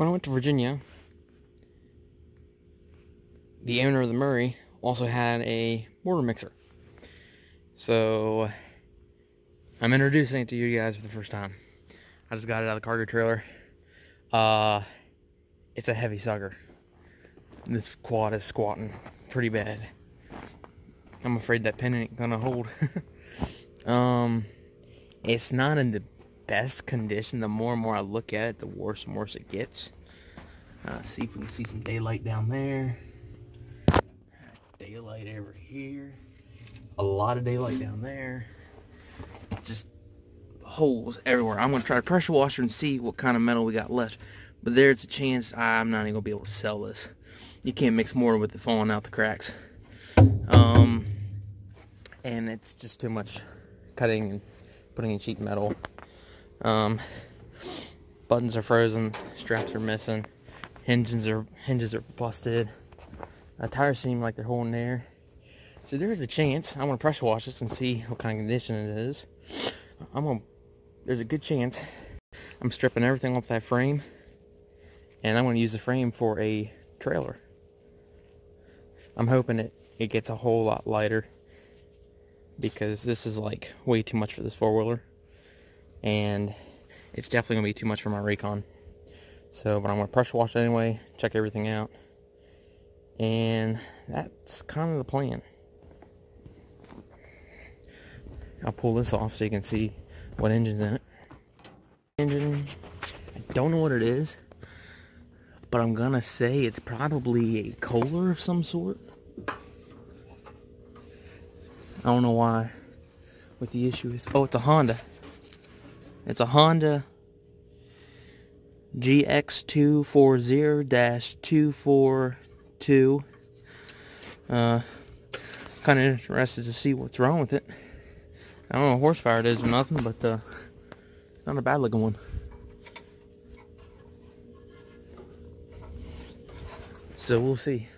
When I went to Virginia, the owner of the Murray also had a mortar mixer. So I'm introducing it to you guys for the first time. I just got it out of the cargo trailer. It's a heavy sucker. This quad is squatting pretty bad. I'm afraid that pin ain't gonna hold. It's not in the best condition. The more and more I look at it, the worse and worse it gets. See if we can see some daylight down there. Daylight over here. A lot of daylight down there. Just holes everywhere. I'm going to try to pressure washer and see what kind of metal we got left. But there's a chance I'm not even going to be able to sell this. You can't mix mortar with it falling out the cracks. And it's just too much cutting and putting in sheet metal. Buttons are frozen. Straps are missing. Hinges are busted. Tires seem like they're holding air. So there's a chance I'm going to pressure wash this and see what kind of condition it is. There's a good chance I'm stripping everything off that frame, and I'm going to use the frame for a trailer. I'm hoping it gets a whole lot lighter, because this is like way too much for this four-wheeler, and it's definitely going to be too much for my Raycon. So, but I'm going to pressure wash it anyway, check everything out, and that's kind of the plan. I'll pull this off so you can see what engine's in it. Engine, I don't know what it is, but I'm gonna say it's probably a Kohler of some sort. I don't know why, what the issue is. Oh, it's a Honda. It's a Honda GX240-242. Kind of interested to see what's wrong with it. I don't know what horsepower it is or nothing, but not a bad looking one. So we'll see.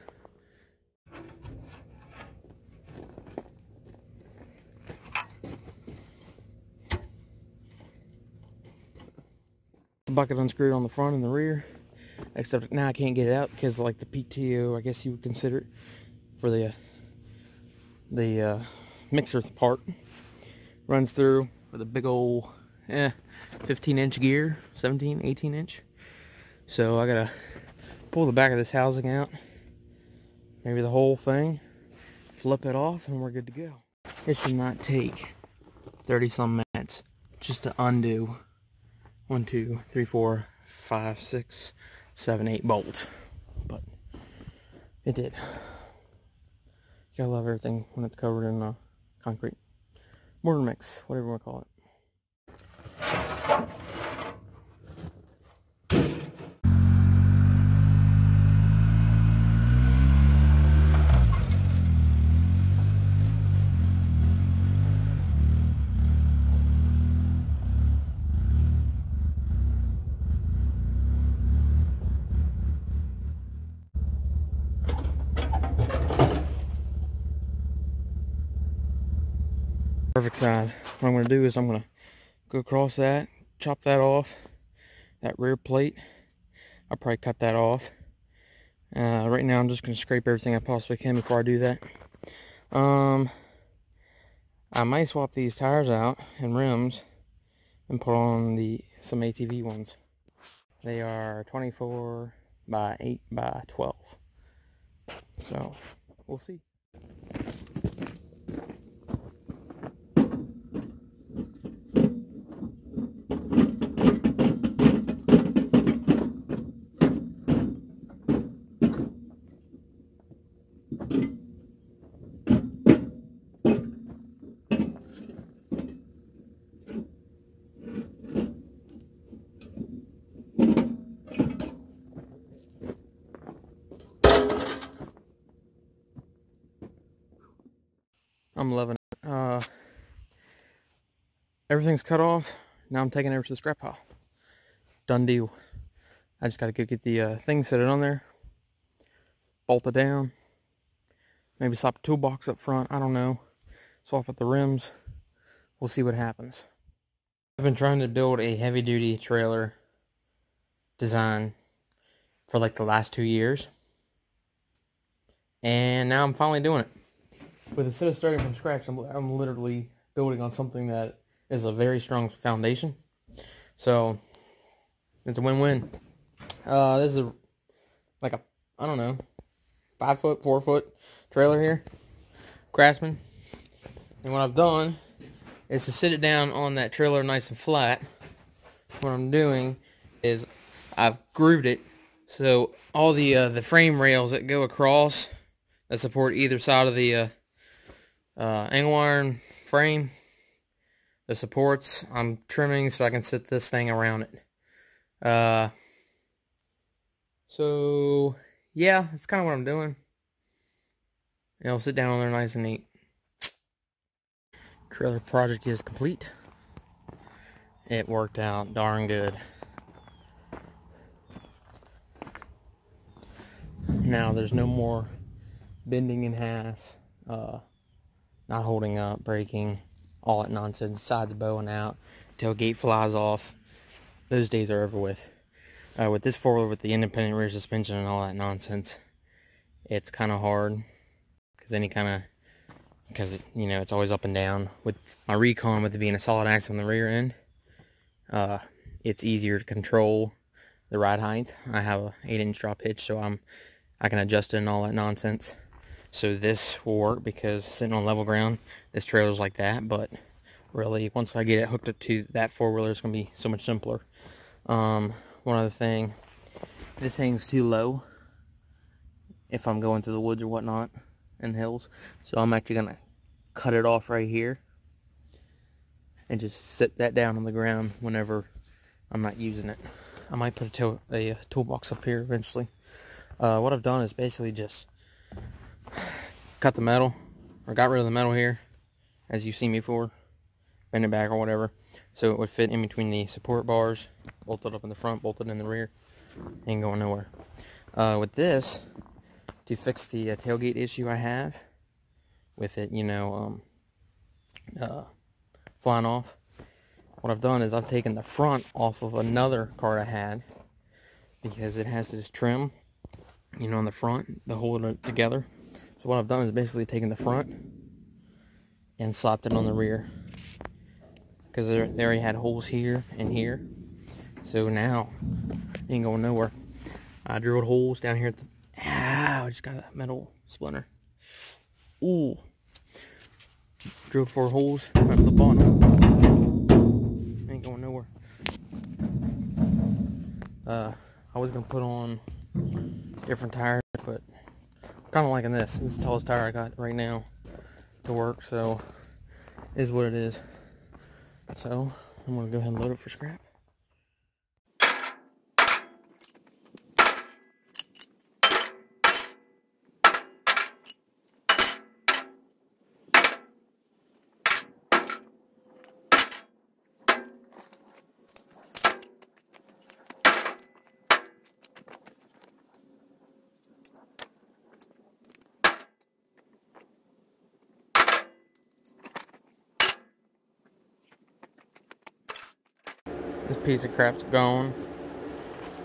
The bucket unscrewed on the front and the rear, except now I can't get it out because like the PTO, I guess you would consider it, for the mixer part, runs through with a big old 15-inch gear, 17, 18-inch. So I gotta pull the back of this housing out, maybe the whole thing, flip it off, and we're good to go. It should not take 30 some minutes just to undo 1, 2, 3, 4, 5, 6, 7, 8 bolts, but it did. Gotta love everything when it's covered in concrete. Mortar mix, whatever you want to call it. Perfect size. What I'm going to do is I'm going to go across that, chop that off, that rear plate. I'll probably cut that off. Right now I'm just going to scrape everything I possibly can before I do that. I might swap these tires out and rims and put on some ATV ones. They are 24 by 8 by 12. So we'll see. I'm loving it. Everything's cut off. Now I'm taking it over to the scrap pile. Done deal. I just got to go get the thing, set it on there, bolt it down, maybe slap a toolbox up front, I don't know, swap out the rims. We'll see what happens. I've been trying to build a heavy duty trailer design for like the last 2 years. And now I'm finally doing it. But instead of starting from scratch, I'm literally building on something that is a very strong foundation. So it's a win-win. This is like a, I don't know, 5 foot, 4 foot trailer here, Craftsman. And what I've done is to sit it down on that trailer nice and flat. What I'm doing is I've grooved it so all the frame rails that go across that support either side of the angle iron frame, the supports, I'm trimming so I can sit this thing around it. So yeah, that's kind of what I'm doing. And I'll sit down on there nice and neat. Trailer project is complete. It worked out darn good. Now there's no more bending in half, not holding up, breaking, all that nonsense, sides bowing out, tailgate flies off. Those days are over with. With this four-wheeler with the independent rear suspension and all that nonsense, it's kind of hard because you know, it's always up and down. With my Recon, with it being a solid axle on the rear end, it's easier to control the ride height. I have a 8-inch drop hitch, so I can adjust it and all that nonsense. So this will work because sitting on level ground, this trailer's like that. But really, once I get it hooked up to that four-wheeler, it's gonna be so much simpler. One other thing, this hangs too low if I'm going through the woods or whatnot and hills, so I'm actually gonna cut it off right here and just sit that down on the ground whenever I'm not using it. I might put a toolbox up here eventually. What I've done is basically just cut the metal, or got rid of the metal here, as you've seen before, bend it back or whatever, so it would fit in between the support bars, bolted up in the front, bolted in the rear, ain't going nowhere. With this, to fix the tailgate issue I have with it, you know, flying off, what I've done is I've taken the front off of another cart I had, because it has this trim, you know, on the front to hold it together. So what I've done is basically taken the front and slapped it on the rear, because they already had holes here and here. So now it ain't going nowhere. I drilled holes down here at the, I just got a metal splinter. Ooh. Drilled 4 holes right at the bottom. Ain't going nowhere. I was gonna put on different tires, but I'm kind of liking this. This is the tallest tire I got right now to work, so it is what it is. So I'm gonna go ahead and load it for scrap. This piece of crap's gone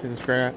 to the scrap.